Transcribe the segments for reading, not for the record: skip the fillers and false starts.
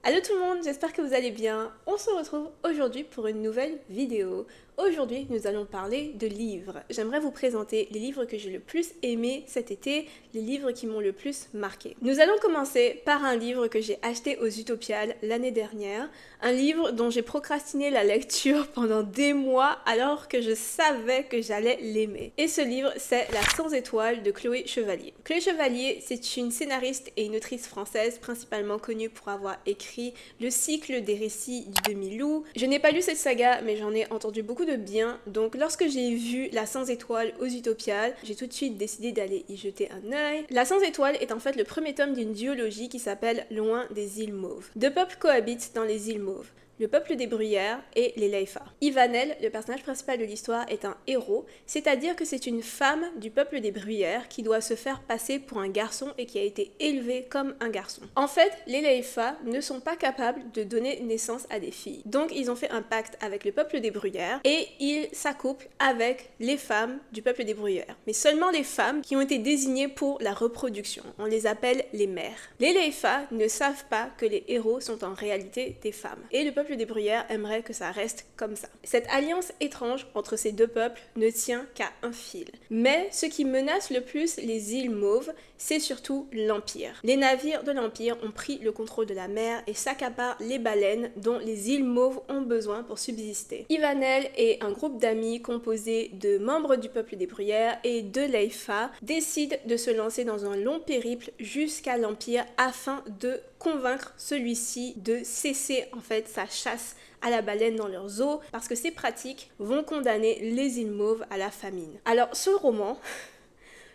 Allô tout le monde, j'espère que vous allez bien. On se retrouve aujourd'hui pour une nouvelle vidéo. Aujourd'hui, nous allons parler de livres. J'aimerais vous présenter les livres que j'ai le plus aimés cet été, les livres qui m'ont le plus marqué. Nous allons commencer par un livre que j'ai acheté aux Utopiales l'année dernière, un livre dont j'ai procrastiné la lecture pendant des mois alors que je savais que j'allais l'aimer. Et ce livre, c'est La Sans Étoile de Chloé Chevalier. Chloé Chevalier, c'est une scénariste et une autrice française principalement connue pour avoir écrit le cycle des récits du Demi-Loup. Je n'ai pas lu cette saga, mais j'en ai entendu beaucoup de bien, donc lorsque j'ai vu La Sans Étoile aux Utopiales, j'ai tout de suite décidé d'aller y jeter un œil. La Sans Étoile est en fait le premier tome d'une duologie qui s'appelle Loin des îles Mauves. Deux peuples cohabitent dans les îles Mauves. Le peuple des Bruyères et les Leifa. Ivanel, le personnage principal de l'histoire, est un héros, c'est-à-dire que c'est une femme du peuple des Bruyères qui doit se faire passer pour un garçon et qui a été élevée comme un garçon. En fait, les Leifa ne sont pas capables de donner naissance à des filles. Donc ils ont fait un pacte avec le peuple des Bruyères et ils s'accouplent avec les femmes du peuple des Bruyères. Mais seulement les femmes qui ont été désignées pour la reproduction. On les appelle les mères. Les Leifa ne savent pas que les héros sont en réalité des femmes. Et le peuple des Bruyères aimerait que ça reste comme ça. Cette alliance étrange entre ces deux peuples ne tient qu'à un fil. Mais ce qui menace le plus les îles Mauves, c'est surtout l'Empire. Les navires de l'Empire ont pris le contrôle de la mer et s'accaparent les baleines dont les îles Mauves ont besoin pour subsister. Ivanel et un groupe d'amis composé de membres du peuple des Bruyères et de Leifa décident de se lancer dans un long périple jusqu'à l'Empire afin de convaincre celui-ci de cesser en fait sa chasse à la baleine dans leurs eaux parce que ces pratiques vont condamner les îles Mauves à la famine. Alors ce roman,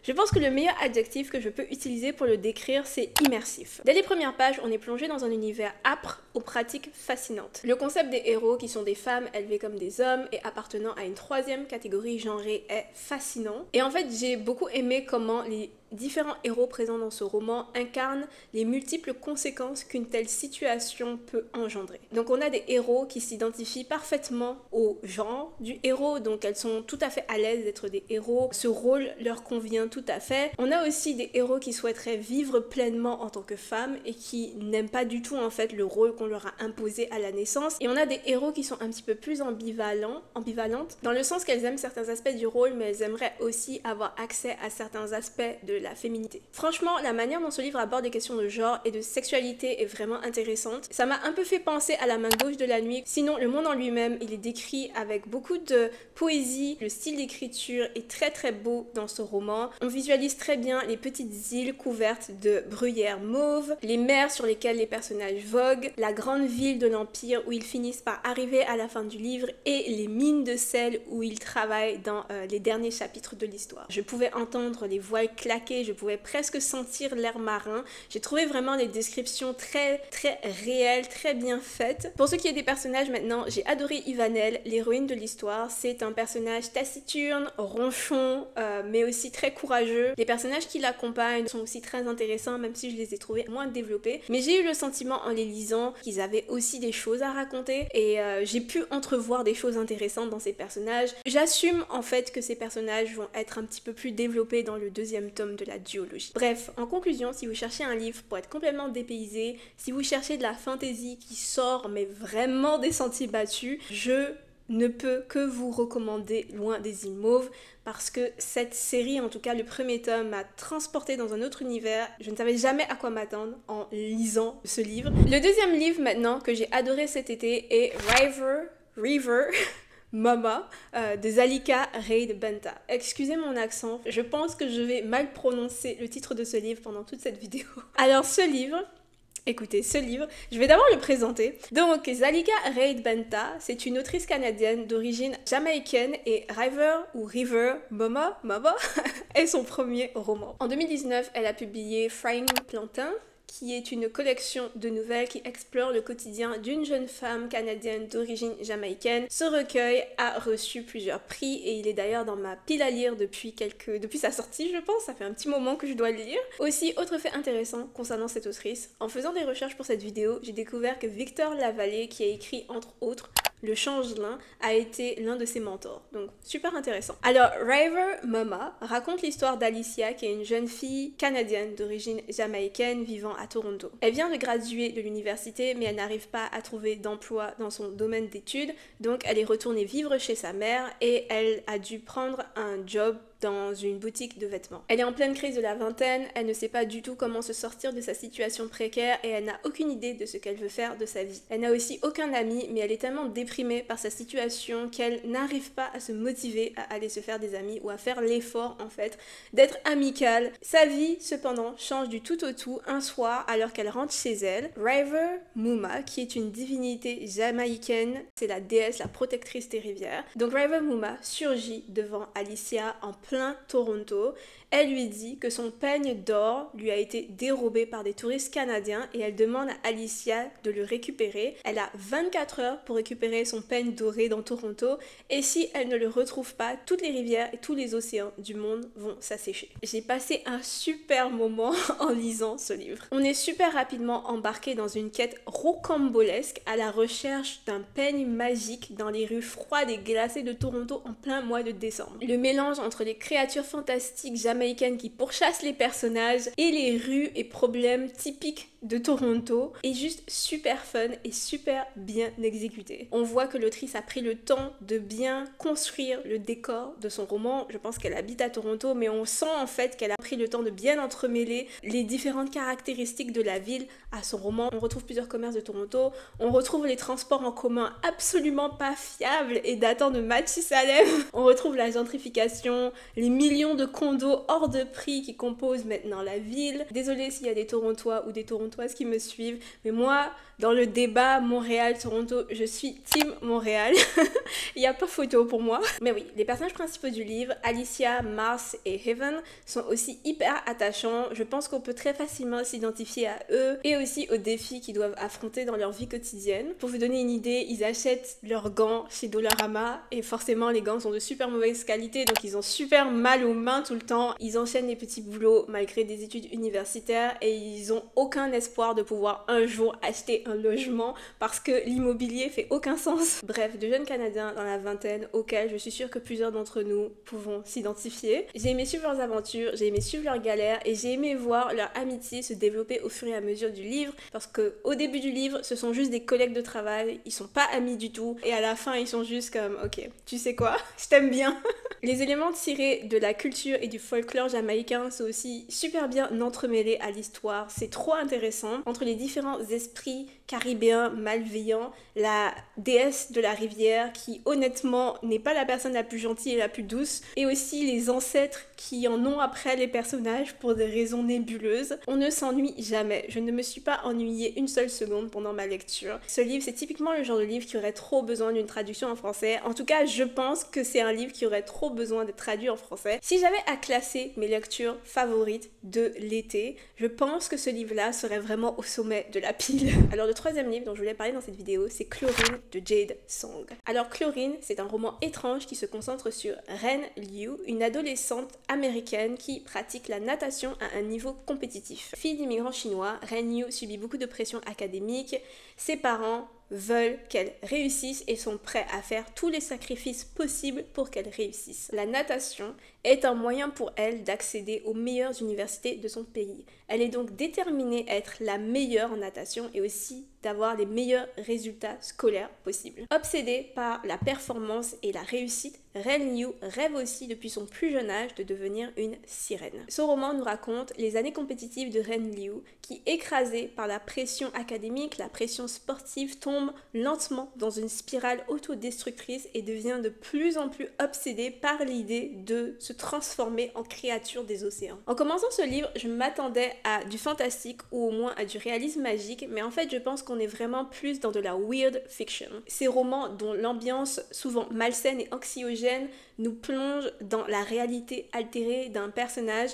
je pense que le meilleur adjectif que je peux utiliser pour le décrire, c'est immersif. Dès les premières pages, on est plongé dans un univers âpre aux pratiques fascinantes. Le concept des héros qui sont des femmes élevées comme des hommes et appartenant à une troisième catégorie genrée est fascinant. Et en fait, j'ai beaucoup aimé comment les différents héros présents dans ce roman incarnent les multiples conséquences qu'une telle situation peut engendrer. Donc on a des héros qui s'identifient parfaitement au genre du héros, donc elles sont tout à fait à l'aise d'être des héros, ce rôle leur convient tout à fait. On a aussi des héros qui souhaiteraient vivre pleinement en tant que femmes et qui n'aiment pas du tout en fait le rôle qu'on leur a imposé à la naissance. Et on a des héros qui sont un petit peu plus ambivalentes, dans le sens qu'elles aiment certains aspects du rôle, mais elles aimeraient aussi avoir accès à certains aspects de la féminité. Franchement, la manière dont ce livre aborde des questions de genre et de sexualité est vraiment intéressante. Ça m'a un peu fait penser à La Main gauche de la nuit. Sinon, le monde en lui-même, il est décrit avec beaucoup de poésie. Le style d'écriture est très très beau dans ce roman. On visualise très bien les petites îles couvertes de bruyères mauves, les mers sur lesquelles les personnages voguent, la grande ville de l'Empire où ils finissent par arriver à la fin du livre et les mines de sel où ils travaillent dans les derniers chapitres de l'histoire. Je pouvais entendre les voiles claquer, je pouvais presque sentir l'air marin. J'ai trouvé vraiment les descriptions très très réelles, très bien faites. Pour ce qui est des personnages maintenant, j'ai adoré Ivanel, l'héroïne de l'histoire. C'est un personnage taciturne, ronchon, mais aussi très courageux. Les personnages qui l'accompagnent sont aussi très intéressants, même si je les ai trouvés moins développés. Mais j'ai eu le sentiment en les lisant qu'ils avaient aussi des choses à raconter et j'ai pu entrevoir des choses intéressantes dans ces personnages. J'assume en fait que ces personnages vont être un petit peu plus développés dans le deuxième tome de la duologie. Bref, en conclusion, si vous cherchez un livre pour être complètement dépaysé, si vous cherchez de la fantasy qui sort mais vraiment des sentiers battus, je ne peux que vous recommander Loin des îles Mauves parce que cette série, en tout cas le premier tome, m'a transporté dans un autre univers. Je ne savais jamais à quoi m'attendre en lisant ce livre. Le deuxième livre maintenant que j'ai adoré cet été est River Mama de Zalika Reid Benta. Excusez mon accent, je pense que je vais mal prononcer le titre de ce livre pendant toute cette vidéo. Alors ce livre, écoutez, ce livre, je vais d'abord le présenter. Donc, Zalika Reid Benta, c'est une autrice canadienne d'origine jamaïcaine et River Mama est son premier roman. En 2019, elle a publié Frying Plantain, qui est une collection de nouvelles qui explore le quotidien d'une jeune femme canadienne d'origine jamaïcaine. Ce recueil a reçu plusieurs prix et il est d'ailleurs dans ma pile à lire depuis sa sortie, je pense. Ça fait un petit moment que je dois le lire. Aussi, autre fait intéressant concernant cette autrice, en faisant des recherches pour cette vidéo, j'ai découvert que Victor Lavallée, qui a écrit entre autres le changelin, a été l'un de ses mentors. Donc super intéressant. Alors River Mama raconte l'histoire d'Alicia, qui est une jeune fille canadienne d'origine jamaïcaine vivant à Toronto. Elle vient de graduer de l'université, mais elle n'arrive pas à trouver d'emploi dans son domaine d'études, donc elle est retournée vivre chez sa mère et elle a dû prendre un job dans une boutique de vêtements. Elle est en pleine crise de la vingtaine, elle ne sait pas du tout comment se sortir de sa situation précaire et elle n'a aucune idée de ce qu'elle veut faire de sa vie. Elle n'a aussi aucun ami, mais elle est tellement déprimée par sa situation qu'elle n'arrive pas à se motiver à aller se faire des amis ou à faire l'effort en fait d'être amicale. Sa vie cependant change du tout au tout un soir alors qu'elle rentre chez elle. River Muma, qui est une divinité jamaïcaine, c'est la déesse, la protectrice des rivières. Donc River Muma surgit devant Alicia en plein Toronto. Elle lui dit que son peigne d'or lui a été dérobé par des touristes canadiens et elle demande à Alicia de le récupérer. Elle a 24 heures pour récupérer son peigne doré dans Toronto et si elle ne le retrouve pas, toutes les rivières et tous les océans du monde vont s'assécher. J'ai passé un super moment en lisant ce livre. On est super rapidement embarqué dans une quête rocambolesque à la recherche d'un peigne magique dans les rues froides et glacées de Toronto en plein mois de décembre. Le mélange entre les créatures fantastiques jamaïcaines qui pourchassent les personnages et les rues et problèmes typiques de Toronto est juste super fun et super bien exécuté. On voit que l'autrice a pris le temps de bien construire le décor de son roman. Je pense qu'elle habite à Toronto, mais on sent en fait qu'elle a pris le temps de bien entremêler les différentes caractéristiques de la ville à son roman. On retrouve plusieurs commerces de Toronto, on retrouve les transports en commun absolument pas fiables et datant de Mathusalem. On retrouve la gentrification, les millions de condos hors de prix qui composent maintenant la ville. Désolée s'il y a des Torontois ou des Torontoises qui me suivent, mais moi, dans le débat Montréal-Toronto, je suis team Montréal. Il n'y a pas photo pour moi. Mais oui, les personnages principaux du livre, Alicia, Mars et Heaven, sont aussi hyper attachants. Je pense qu'on peut très facilement s'identifier à eux et aussi aux défis qu'ils doivent affronter dans leur vie quotidienne. Pour vous donner une idée, ils achètent leurs gants chez Dollarama et forcément les gants sont de super mauvaise qualité, donc ils ont super mal aux mains tout le temps. Ils enchaînent les petits boulots malgré des études universitaires et ils ont aucun espoir de pouvoir un jour acheter un logement parce que l'immobilier fait aucun sens. Bref, de jeunes Canadiens dans la vingtaine auxquels je suis sûre que plusieurs d'entre nous pouvons s'identifier. J'ai aimé suivre leurs aventures, j'ai aimé suivre leurs galères et j'ai aimé voir leur amitié se développer au fur et à mesure du livre parce que au début du livre, ce sont juste des collègues de travail, ils sont pas amis du tout et à la fin, ils sont juste comme ok, tu sais quoi, je t'aime bien. Les éléments tirés de la culture et du folklore jamaïcain sont aussi super bien entremêlés à l'histoire. C'est trop intéressant. Entre les différents esprits caribéens malveillants, la déesse de la rivière qui honnêtement n'est pas la personne la plus gentille et la plus douce, et aussi les ancêtres qui en ont après les personnages pour des raisons nébuleuses. On ne s'ennuie jamais. Je ne me suis pas ennuyée une seule seconde pendant ma lecture. Ce livre, c'est typiquement le genre de livre qui aurait trop besoin d'une traduction en français. En tout cas, je pense que c'est un livre qui aurait trop besoin d'être traduit en français. Si j'avais à classer mes lectures favorites de l'été, je pense que ce livre-là serait vraiment au sommet de la pile. Alors le troisième livre dont je voulais parler dans cette vidéo, c'est Chlorine de Jade Song. Alors Chlorine, c'est un roman étrange qui se concentre sur Ren Liu, une adolescente américaine qui pratique la natation à un niveau compétitif. Fille d'immigrants chinois, Ren Liu subit beaucoup de pression académique. Ses parents veulent qu'elle réussisse et sont prêts à faire tous les sacrifices possibles pour qu'elle réussisse. La natation est un moyen pour elle d'accéder aux meilleures universités de son pays. Elle est donc déterminée à être la meilleure en natation et aussi d'avoir les meilleurs résultats scolaires possibles. Obsédée par la performance et la réussite, Ren Liu rêve aussi depuis son plus jeune âge de devenir une sirène. Ce roman nous raconte les années compétitives de Ren Liu qui, écrasée par la pression académique, la pression sportive, tombe lentement dans une spirale autodestructrice et devient de plus en plus obsédée par l'idée de se transformer en créature des océans. En commençant ce livre, je m'attendais à du fantastique ou au moins à du réalisme magique, mais en fait je pense qu'on est vraiment plus dans de la weird fiction. Ces romans dont l'ambiance souvent malsaine et anxiogène nous plonge dans la réalité altérée d'un personnage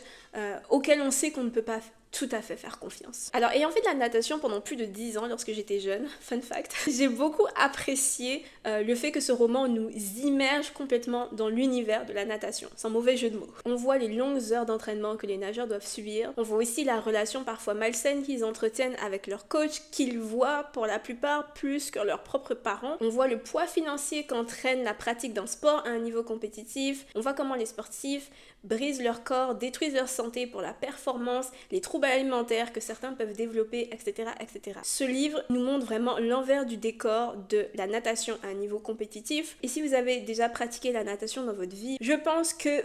auquel on sait qu'on ne peut pas tout à fait faire confiance. Alors, ayant fait de la natation pendant plus de 10 ans lorsque j'étais jeune, fun fact, j'ai beaucoup apprécié le fait que ce roman nous immerge complètement dans l'univers de la natation, sans mauvais jeu de mots. On voit les longues heures d'entraînement que les nageurs doivent subir, on voit aussi la relation parfois malsaine qu'ils entretiennent avec leur coach, qu'ils voient pour la plupart plus que leurs propres parents. On voit le poids financier qu'entraîne la pratique d'un sport à un niveau compétitif, on voit comment les sportifs brisent leur corps, détruisent leur santé pour la performance, les troubles alimentaires que certains peuvent développer, etc., etc. Ce livre nous montre vraiment l'envers du décor de la natation à un niveau compétitif. Et si vous avez déjà pratiqué la natation dans votre vie, je pense que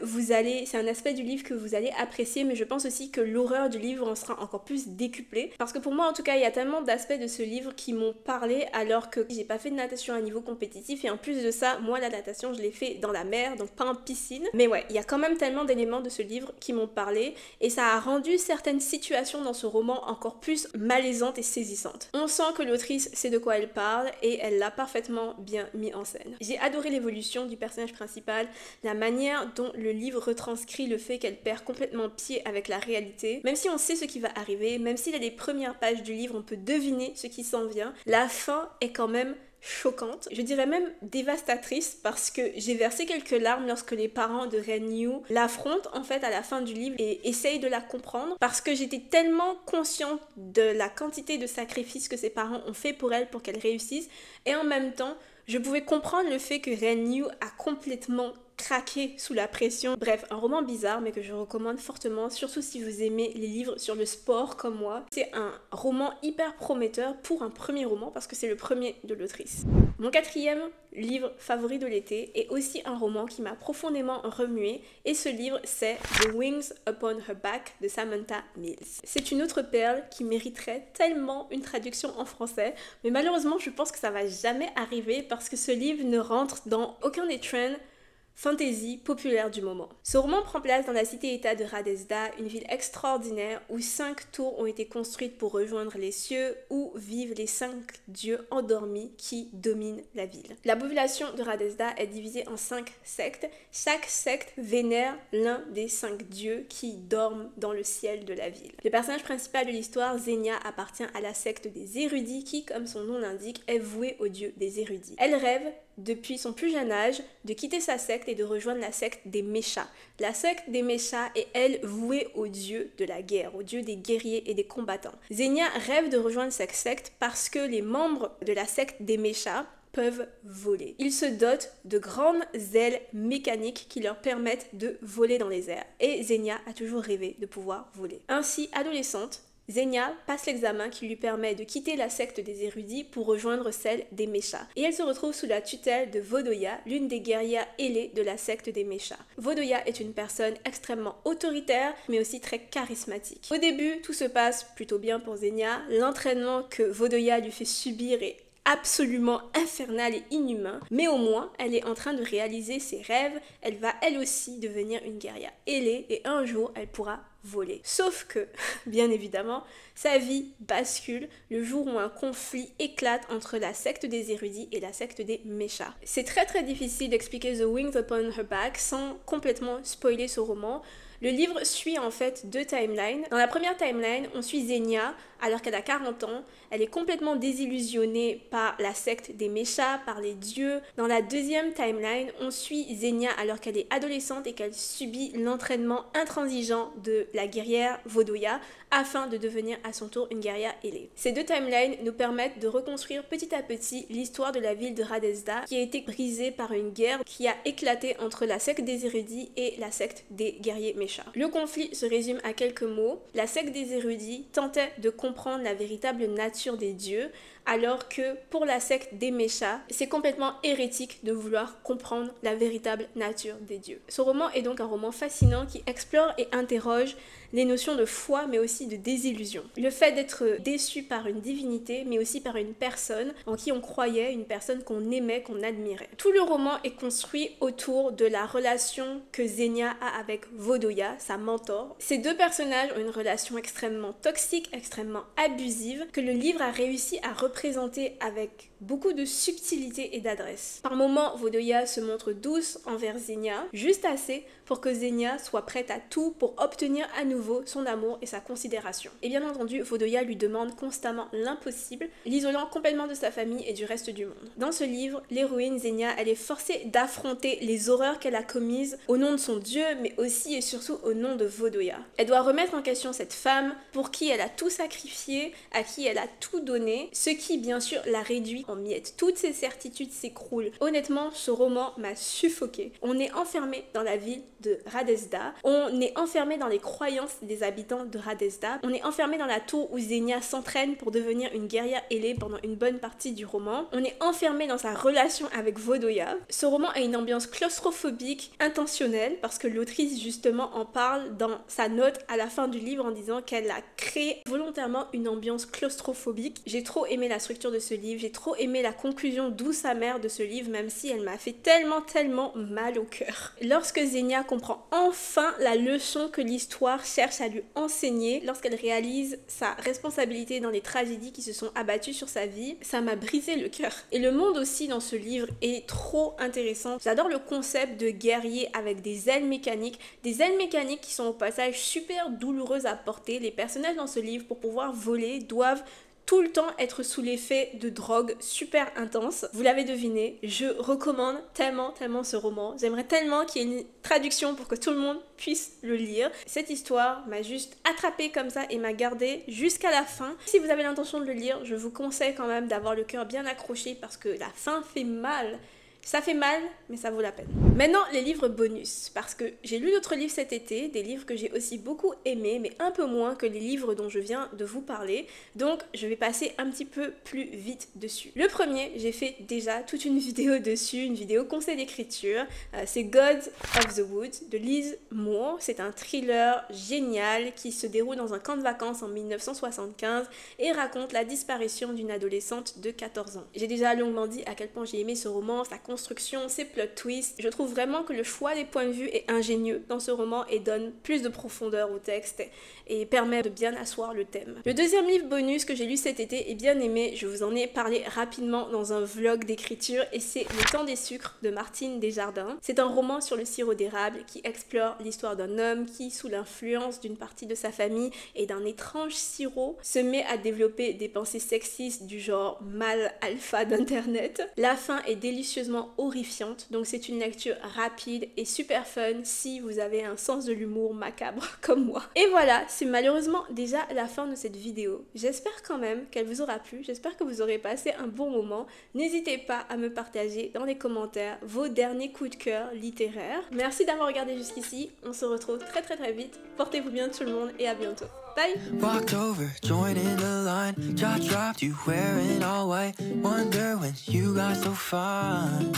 c'est un aspect du livre que vous allez apprécier, mais je pense aussi que l'horreur du livre en sera encore plus décuplée. Parce que pour moi, en tout cas, il y a tellement d'aspects de ce livre qui m'ont parlé alors que j'ai pas fait de natation à un niveau compétitif. Et en plus de ça, moi, la natation, je l'ai fait dans la mer, donc pas en piscine. Mais ouais, il y a quand même tellement d'éléments de ce livre qui m'ont parlé et ça a rendu certaines situations dans ce roman encore plus malaisantes et saisissantes. On sent que l'autrice sait de quoi elle parle et elle l'a parfaitement bien mis en scène. J'ai adoré l'évolution du personnage principal, la manière dont le livre retranscrit le fait qu'elle perd complètement pied avec la réalité. Même si on sait ce qui va arriver, même si dès les premières pages du livre on peut deviner ce qui s'en vient, la fin est quand même choquante, je dirais même dévastatrice parce que j'ai versé quelques larmes lorsque les parents de Ren Yu l'affrontent en fait à la fin du livre et essayent de la comprendre parce que j'étais tellement consciente de la quantité de sacrifices que ses parents ont fait pour elle pour qu'elle réussisse et en même temps je pouvais comprendre le fait que Ren Yu a complètement craqué sous la pression. Bref, un roman bizarre mais que je recommande fortement, surtout si vous aimez les livres sur le sport comme moi. C'est un roman hyper prometteur pour un premier roman parce que c'est le premier de l'autrice. Mon quatrième livre favori de l'été est aussi un roman qui m'a profondément remué et ce livre c'est The Wings Upon Her Back de Samantha Mills. C'est une autre perle qui mériterait tellement une traduction en français mais malheureusement je pense que ça va jamais arriver parce que ce livre ne rentre dans aucun des trends fantasy populaire du moment. Ce roman prend place dans la cité-état de Radezda, une ville extraordinaire où 5 tours ont été construites pour rejoindre les cieux, où vivent les 5 dieux endormis qui dominent la ville. La population de Radezda est divisée en 5 sectes. Chaque secte vénère l'un des 5 dieux qui dorment dans le ciel de la ville. Le personnage principal de l'histoire, Zenya, appartient à la secte des érudits qui, comme son nom l'indique, est vouée au dieu des érudits. Elle rêve depuis son plus jeune âge, de quitter sa secte et de rejoindre la secte des Meshach. La secte des Meshach est, elle, vouée au dieu de la guerre, au dieu des guerriers et des combattants. Zenya rêve de rejoindre cette secte parce que les membres de la secte des Meshach peuvent voler. Ils se dotent de grandes ailes mécaniques qui leur permettent de voler dans les airs. Et Zenya a toujours rêvé de pouvoir voler. Ainsi, adolescente, Zenya passe l'examen qui lui permet de quitter la secte des érudits pour rejoindre celle des Meshach. Et elle se retrouve sous la tutelle de Vodoya, l'une des guerrières ailées de la secte des Meshach. Vodoya est une personne extrêmement autoritaire, mais aussi très charismatique. Au début, tout se passe plutôt bien pour Zenya. L'entraînement que Vodoya lui fait subir est absolument infernal et inhumain, mais au moins elle est en train de réaliser ses rêves, elle va elle aussi devenir une guerrière ailée et un jour elle pourra voler. Sauf que, bien évidemment, sa vie bascule le jour où un conflit éclate entre la secte des érudits et la secte des Meshach. C'est très difficile d'expliquer The Wings Upon Her Back sans complètement spoiler ce roman. Le livre suit en fait 2 timelines. Dans la première timeline, on suit Zenya alors qu'elle a 40 ans. Elle est complètement désillusionnée par la secte des Meshach, par les dieux. Dans la deuxième timeline, on suit Zenya alors qu'elle est adolescente et qu'elle subit l'entraînement intransigeant de la guerrière Vodoya afin de devenir à son tour une guerrière ailée. Ces 2 timelines nous permettent de reconstruire petit à petit l'histoire de la ville de Radezda qui a été brisée par une guerre qui a éclaté entre la secte des érudits et la secte des guerriers Meshach. Le conflit se résume à quelques mots. La secte des érudits tentait de comprendre la véritable nature des dieux, alors que pour la secte des Meshach, c'est complètement hérétique de vouloir comprendre la véritable nature des dieux. Ce roman est donc un roman fascinant qui explore et interroge les notions de foi mais aussi de désillusion. Le fait d'être déçu par une divinité mais aussi par une personne en qui on croyait, une personne qu'on aimait, qu'on admirait. Tout le roman est construit autour de la relation que Zenya a avec Vodoya, sa mentor. Ces 2 personnages ont une relation extrêmement toxique, extrêmement abusive que le livre a réussi à représenter présentés avec beaucoup de subtilité et d'adresse. Par moments, Vodoia se montre douce envers Xenia, juste assez pour que Xenia soit prête à tout pour obtenir à nouveau son amour et sa considération. Et bien entendu, Vodoia lui demande constamment l'impossible, l'isolant complètement de sa famille et du reste du monde. Dans ce livre, l'héroïne Xenia, elle est forcée d'affronter les horreurs qu'elle a commises au nom de son dieu, mais aussi et surtout au nom de Vodoia. Elle doit remettre en question cette femme pour qui elle a tout sacrifié, à qui elle a tout donné, ce qui bien sûr la réduit en miettes. Toutes ses certitudes s'écroulent. Honnêtement, ce roman m'a suffoqué. On est enfermé dans la ville de Radezda, on est enfermé dans les croyances des habitants de Radezda, on est enfermé dans la tour où Xenia s'entraîne pour devenir une guerrière ailée pendant une bonne partie du roman, on est enfermé dans sa relation avec Vodoia. Ce roman a une ambiance claustrophobique intentionnelle parce que l'autrice justement en parle dans sa note à la fin du livre en disant qu'elle a créé volontairement une ambiance claustrophobique. J'ai trop aimé la structure de ce livre, j'ai trop aimé la conclusion douce amère de ce livre, même si elle m'a fait tellement mal au cœur. Lorsque Xenia comprend enfin la leçon que l'histoire cherche à lui enseigner, lorsqu'elle réalise sa responsabilité dans les tragédies qui se sont abattues sur sa vie, ça m'a brisé le cœur. Et le monde aussi dans ce livre est trop intéressant. J'adore le concept de guerrier avec des ailes mécaniques qui sont au passage super douloureuses à porter. Les personnages dans ce livre, pour pouvoir voler, doivent tout le temps être sous l'effet de drogue super intense. Vous l'avez deviné, je recommande tellement ce roman. J'aimerais tellement qu'il y ait une traduction pour que tout le monde puisse le lire. Cette histoire m'a juste attrapée comme ça et m'a gardée jusqu'à la fin. Si vous avez l'intention de le lire, je vous conseille quand même d'avoir le cœur bien accroché parce que la fin fait mal. Ça fait mal, mais ça vaut la peine. Maintenant, les livres bonus, parce que j'ai lu d'autres livres cet été, des livres que j'ai aussi beaucoup aimés, mais un peu moins que les livres dont je viens de vous parler, donc je vais passer un petit peu plus vite dessus. Le premier, j'ai fait déjà toute une vidéo dessus, une vidéo conseil d'écriture, c'est Gods of the Woods de Liz Moore. C'est un thriller génial qui se déroule dans un camp de vacances en 1975 et raconte la disparition d'une adolescente de 14 ans. J'ai déjà longuement dit à quel point j'ai aimé ce roman, sa construction, ses plot twists. Je trouve vraiment que le choix des points de vue est ingénieux dans ce roman et donne plus de profondeur au texte et permet de bien asseoir le thème. Le deuxième livre bonus que j'ai lu cet été est bien aimé, je vous en ai parlé rapidement dans un vlog d'écriture et c'est Le Temps des sucres de Martine Desjardins. C'est un roman sur le sirop d'érable qui explore l'histoire d'un homme qui, sous l'influence d'une partie de sa famille et d'un étrange sirop, se met à développer des pensées sexistes du genre mâle alpha d'internet. La fin est délicieusement horrifiante, donc c'est une lecture rapide et super fun si vous avez un sens de l'humour macabre comme moi. Et voilà, c'est malheureusement déjà la fin de cette vidéo. J'espère quand même qu'elle vous aura plu, j'espère que vous aurez passé un bon moment. N'hésitez pas à me partager dans les commentaires vos derniers coups de cœur littéraires. Merci d'avoir regardé jusqu'ici, on se retrouve très vite. Portez-vous bien tout le monde et à bientôt. Bye! Walked over, joined in the line, jaw dropped, you wearing all white. Wonder when you got so fine.